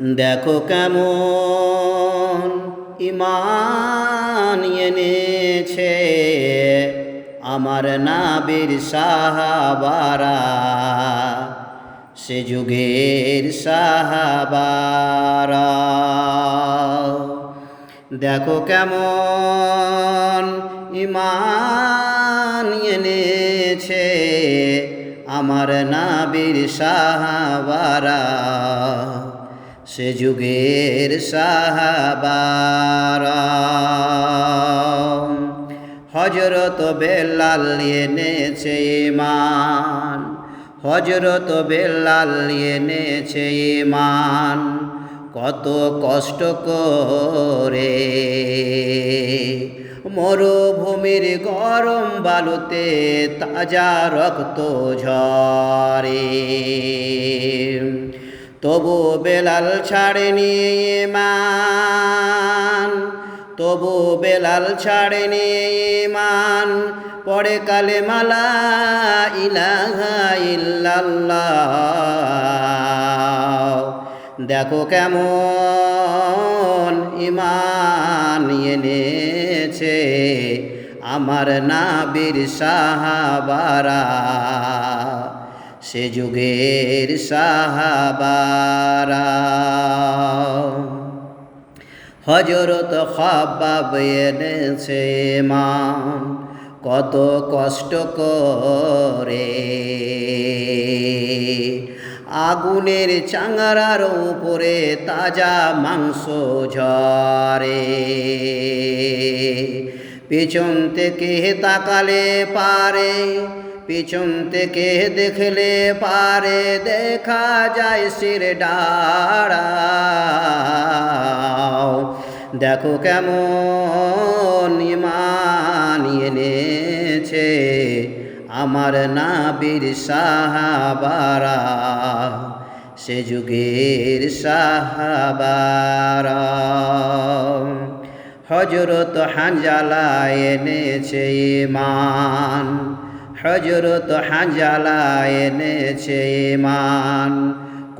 দেখো কেমন ঈমান এনেছে আমার নাবির সাহাবারা, সে যুগের সাহাবারা। দেখো কেমন ঈমান এনেছে আমার নাবির সাহাবারা, সে যুগের সাহাবারা। হযরত বেলাল এনেছে ঈমান, হযরত বেলাল এনেছে ঈমান, কত কষ্ট করে মরুভূমির গরম বালুতে তাজা রক্ত ঝরে। তবু বেলাল ছাড়েনি ঈমান, তবু বেলাল ছাড়েনি ঈমান, পড়ে কালেমা লা ইলাহা ইল্লাল্লাহ। দেখো কেমন ঈমান এনেছে আমার নাবির সাহাবারা, সে যুগের সাহাবারা। হযরত খাব্বাব এনেছে ঈমান, কত কষ্ট করে আগুনের চাঙারার উপরে তাজা মাংস ঝরে। পিছন থেকে তাকালে পারে, পিছন থেকে দেখলে পারে দেখা যায় শির ডাড়া। দেখো কেমন ঈমান এনেছে আমার নাবির সাহাবারা, সে যুগের সাহাবারা। হযরত হানজালা এনেছে ঈমান, হযরত হানজালা এনেছে ঈমান,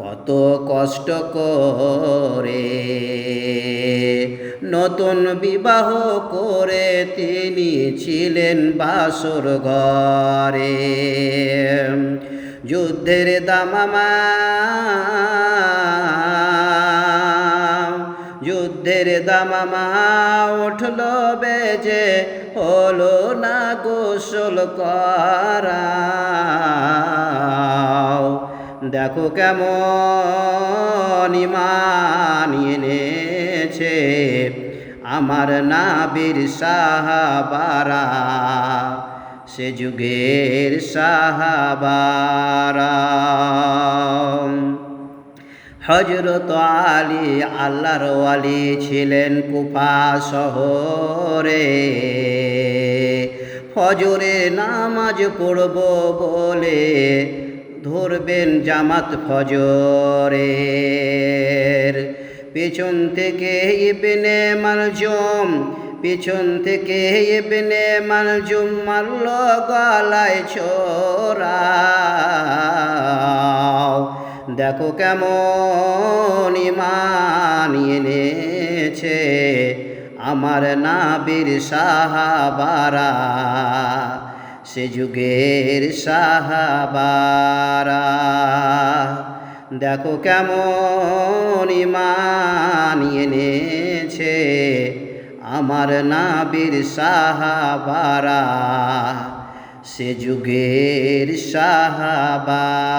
কত কষ্ট করে নতুন বিবাহ করে তিনি ছিলেন বাসর ঘরে। যুদ্ধের দামামা, যুদ্ধের দামামা উঠল বেজে, হলো না গোসল করা। দেখো কেমন ঈমান এনেছে আমার নাবির সাহাবারা, সে যুগের সাহাবারা। হযরত আলী আল্লাহর ওয়ালি ছিলেন কুফা শহরে, ফজরে নামাজ পড়ব বলে ধরবেন জামাত ফজরের। পেছন থেকে ইবনে মালজুম, পেছন থেকে ইবনে মালজুম মারল গলায় ছোরা। দেখো কেমন ঈমান এনেছে আমার নাবির সাহাবারা, সে যুগের সাহাবারা। দেখো কেমন ঈমান এনেছে আমার নাবির সাহাবারা, সে যুগের সাহাবারা।